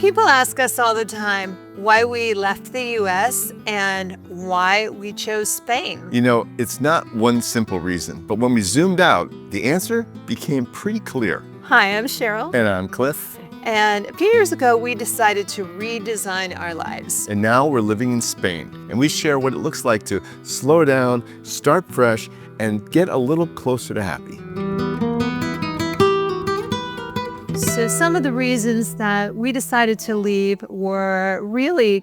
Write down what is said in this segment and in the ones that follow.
People ask us all the time why we left the U.S. and why we chose Spain. You know, it's not one simple reason, but when we zoomed out, the answer became pretty clear. Hi, I'm Cheryl. And I'm Cliff. And a few years ago, we decided to redesign our lives. And now we're living in Spain, and we share what it looks like to slow down, start fresh, and get a little closer to happy. So some of the reasons that we decided to leave were really,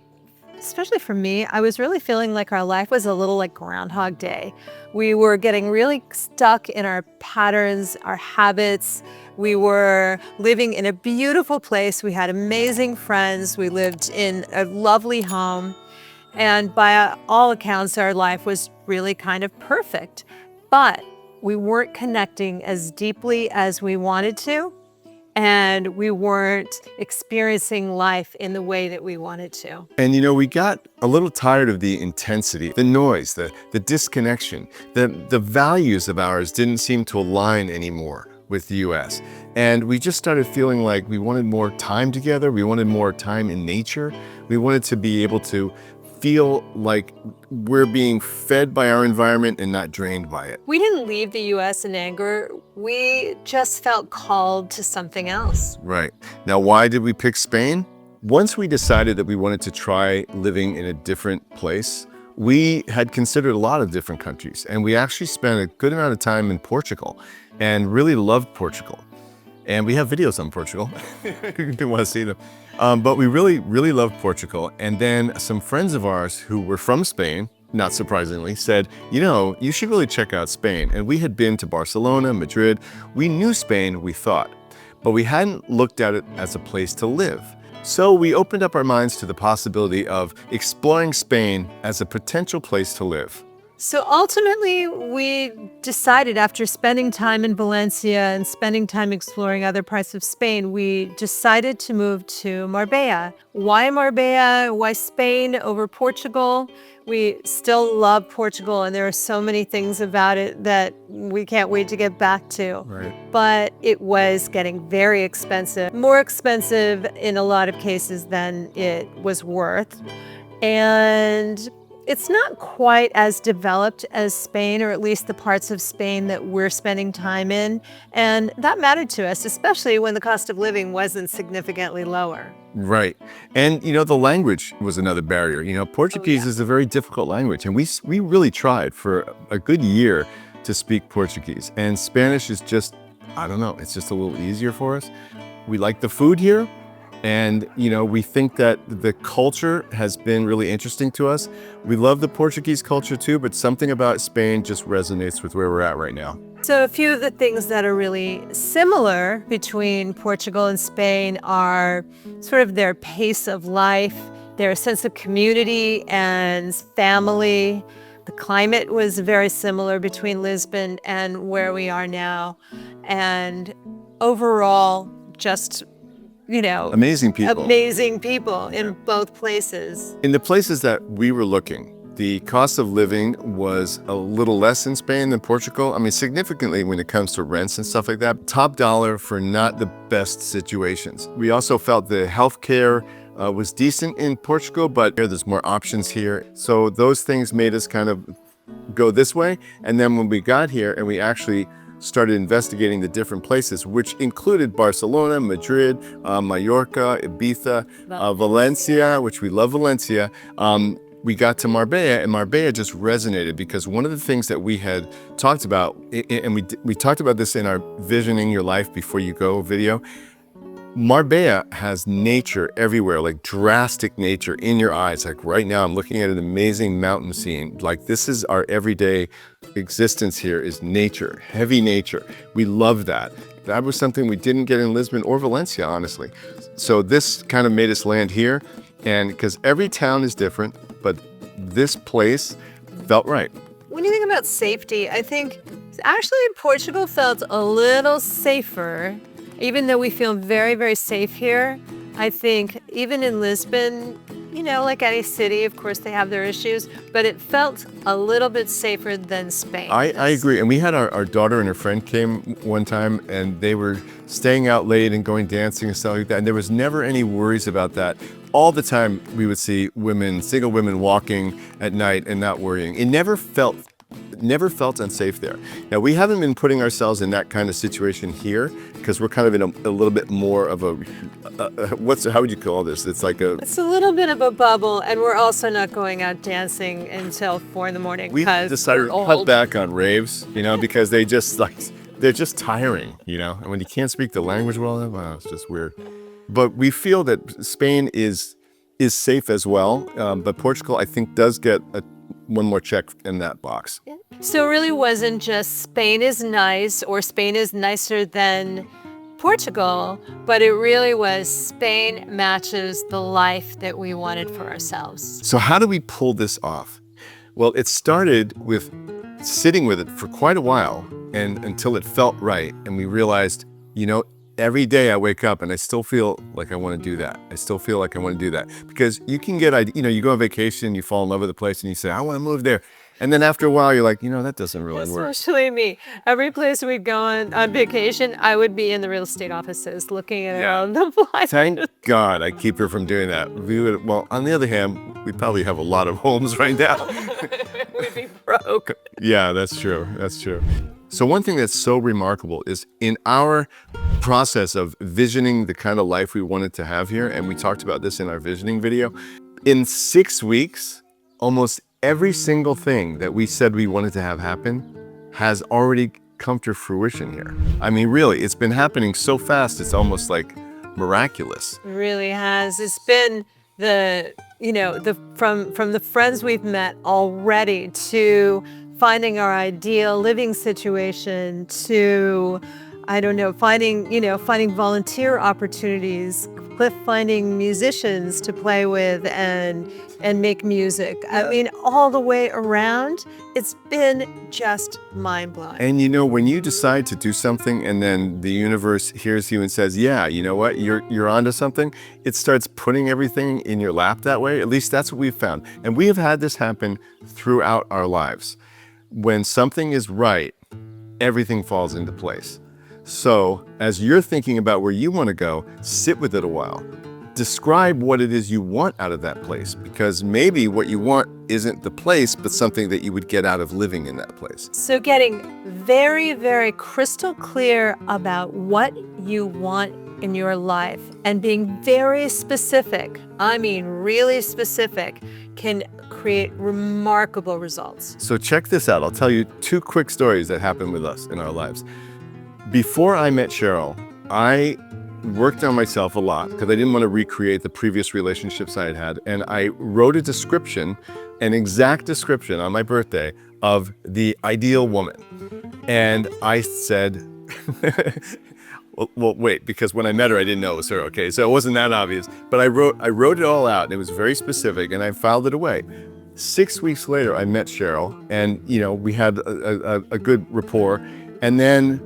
especially for me, I was really feeling like our life was a little like Groundhog Day. We were getting really stuck in our patterns, our habits. We were living in a beautiful place. We had amazing friends. We lived in a lovely home. And by all accounts, our life was really kind of perfect. But we weren't connecting as deeply as we wanted to. And we weren't experiencing life in the way that we wanted to. And you know, we got a little tired of the intensity, the noise, the disconnection. The values of ours didn't seem to align anymore with the U.S. And we just started feeling like we wanted more time together. We wanted more time in nature. We wanted to be able to feel like we're being fed by our environment and not drained by it. We didn't leave the U.S. in anger. We just felt called to something else. Right. Now, why did we pick Spain? Once we decided that we wanted to try living in a different place, we had considered a lot of different countries, and we actually spent a good amount of time in Portugal and really loved Portugal. And we have videos on Portugal if you want to see them. But we really, really loved Portugal. And then some friends of ours who were from Spain, not surprisingly, said, you know, you should really check out Spain. And we had been to Barcelona, Madrid. We knew Spain, we thought, but we hadn't looked at it as a place to live. So we opened up our minds to the possibility of exploring Spain as a potential place to live. So ultimately, we decided after spending time in Valencia and spending time exploring other parts of Spain, we decided to move to Marbella. Why Marbella? Why Spain over Portugal? We still love Portugal, and there are so many things about it that we can't wait to get back to. Right. But it was getting very expensive, more expensive in a lot of cases than it was worth. And it's not quite as developed as Spain, or at least the parts of Spain that we're spending time in. And that mattered to us, especially when the cost of living wasn't significantly lower. Right. And, you know, the language was another barrier. You know, Portuguese is a very difficult language. And we really tried for a good year to speak Portuguese. And Spanish is just, I don't know, it's just a little easier for us. We like the food here. And, you know, we think that the culture has been really interesting to us. We love the Portuguese culture too, but something about Spain just resonates with where we're at right now. So a few of the things that are really similar between Portugal and Spain are sort of their pace of life, their sense of community and family. The climate was very similar between Lisbon and where we are now. And overall, just amazing people in both places. In the places that we were looking, the cost of living was a little less in Spain than Portugal. I mean, significantly when it comes to rents and stuff like that. Top dollar for not the best situations. We also felt the healthcare was decent in Portugal, but there's more options here. So those things made us kind of go this way. And then when we got here and we actually started investigating the different places, which included Barcelona, Madrid, Mallorca, Ibiza, Valencia, which we love Valencia. We got to Marbella, and Marbella just resonated because one of the things that we had talked about, and we talked about this in our Visioning Your Life Before You Go video, Marbella has nature everywhere, like drastic nature in your eyes. Like right now, I'm looking at an amazing mountain scene. Like this is our everyday existence here is nature, heavy nature. We love that. That was something we didn't get in Lisbon or Valencia, honestly. So this kind of made us land here. And because every town is different, but this place felt right. When you think about safety, I think actually Portugal felt a little safer. Even though we feel very, very safe here, I think even in Lisbon, like any city, of course, they have their issues, but it felt a little bit safer than Spain. I agree. And we had our daughter and her friend came one time, and they were staying out late and going dancing and stuff like that. And there was never any worries about that. All the time we would see single women walking at night and not worrying. It never felt unsafe there. Now, we haven't been putting ourselves in that kind of situation here because we're kind of in a little bit more of how would you call this? It's a little bit of a bubble, and we're also not going out dancing until 4 a.m. We decided to cut back on raves, because they're just tiring, and when you can't speak the language well, wow, it's just weird. But we feel that Spain is safe as well, but Portugal, I think, does get one more check in that box. So it really wasn't just Spain is nice or Spain is nicer than Portugal, but it really was Spain matches the life that we wanted for ourselves. So how do we pull this off? Well, it started with sitting with it for quite a while and until it felt right. And we realized, every day I wake up and I still feel like I want to do that. I still feel like I want to do that. Because you can get, you go on vacation, you fall in love with a place and you say, I want to move there. And then after a while, you're like, that doesn't really work. Especially me. Every place we'd go on vacation, I would be in the real estate offices looking at all the flights. Thank God I keep her from doing that. Well, on the other hand, we probably have a lot of homes right now. We'd be broke. Yeah, that's true. That's true. So one thing that's so remarkable is in our process of visioning the kind of life we wanted to have here, and we talked about this in our visioning video, in 6 weeks, almost every single thing that we said we wanted to have happen has already come to fruition here. I mean, really, it's been happening so fast, it's almost like miraculous. It really has. It's been from the friends we've met already to finding our ideal living situation to, finding volunteer opportunities, Cliff finding musicians to play with and make music. I mean, all the way around, it's been just mind-blowing. And when you decide to do something and then the universe hears you and says, yeah, you know what, you're onto something, it starts putting everything in your lap that way. At least that's what we've found. And we have had this happen throughout our lives. When something is right, everything falls into place. So as you're thinking about where you want to go, sit with it a while. Describe what it is you want out of that place, because maybe what you want isn't the place, but something that you would get out of living in that place. So getting very, very crystal clear about what you want in your life and being very specific, I mean really specific, can create remarkable results. So check this out. I'll tell you 2 quick stories that happened with us in our lives. Before I met Cheryl, I worked on myself a lot because I didn't want to recreate the previous relationships I had had. And I wrote an exact description on my birthday of the ideal woman. And I said, well, wait, because when I met her, I didn't know it was her, okay? So it wasn't that obvious. But I wrote it all out, and it was very specific, and I filed it away. 6 weeks later, I met Cheryl, and, we had a good rapport. And then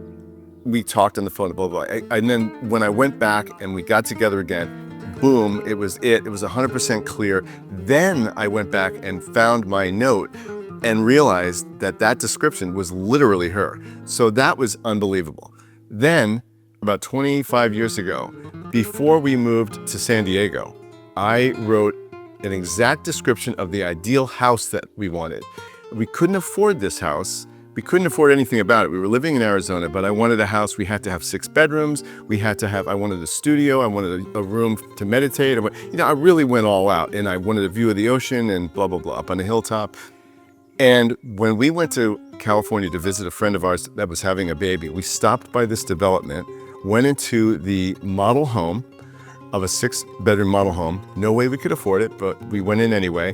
we talked on the phone, blah, blah, blah. And then when I went back and we got together again, boom, it was 100% clear. Then I went back and found my note and realized that description was literally her. So that was unbelievable. Then, about 25 years ago, before we moved to San Diego, I wrote an exact description of the ideal house that we wanted. We couldn't afford this house. We couldn't afford anything about it. We were living in Arizona, but I wanted a house. We had to have 6 bedrooms. I wanted a studio. I wanted a room to meditate. I really went all out, and I wanted a view of the ocean and blah, blah, blah, up on a hilltop. And when we went to California to visit a friend of ours that was having a baby, we stopped by this development, went into the model home of a 6-bedroom model home. No way we could afford it, but we went in anyway.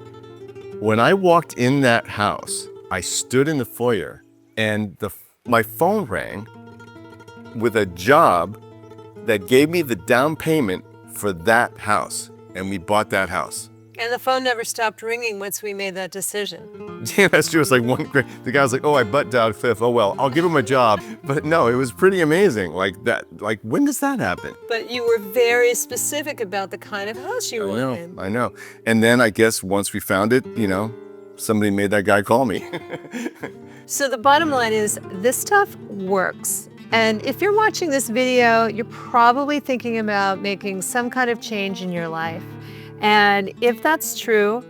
When I walked in that house, I stood in the foyer and my phone rang with a job that gave me the down payment for that house. And we bought that house. And the phone never stopped ringing once we made that decision. Yeah, that's true. It's like the guy was like, oh, I butt dialed Cliff. Oh, well, I'll give him a job. But no, it was pretty amazing. Like that, like when does that happen? But you were very specific about the kind of house you wanted. I know. And then I guess once we found it, somebody made that guy call me. So the bottom line is this stuff works. And if you're watching this video, you're probably thinking about making some kind of change in your life. And if that's true,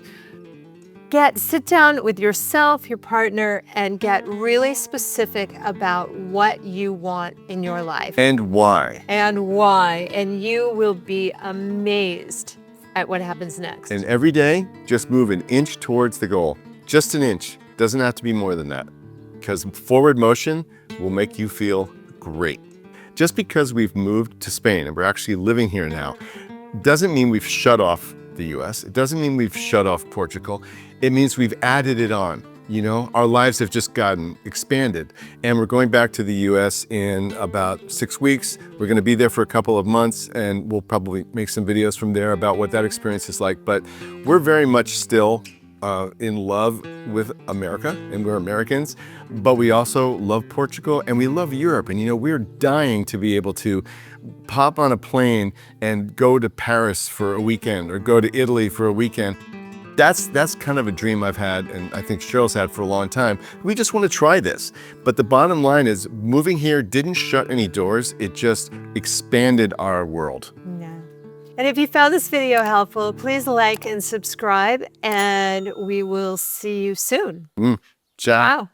sit down with yourself, your partner, and get really specific about what you want in your life. And why. And you will be amazed at what happens next. And every day, just move an inch towards the goal. Just an inch. Doesn't have to be more than that. Because forward motion will make you feel great. Just because we've moved to Spain and we're actually living here now, doesn't mean we've shut off the U.S. It doesn't mean we've shut off Portugal. It means we've added it on. Our lives have just gotten expanded. And we're going back to the U.S. in about 6 weeks. We're going to be there for a couple of months, and we'll probably make some videos from there about what that experience is like. But we're very much still in love with America, and we're Americans, but we also love Portugal and we love Europe. And we're dying to be able to pop on a plane and go to Paris for a weekend or go to Italy for a weekend. That's kind of a dream I've had, and I think Cheryl's had for a long time. We just want to try this. But the bottom line is moving here didn't shut any doors, it just expanded our world. And if you found this video helpful, please like and subscribe, and we will see you soon. Ciao. Wow.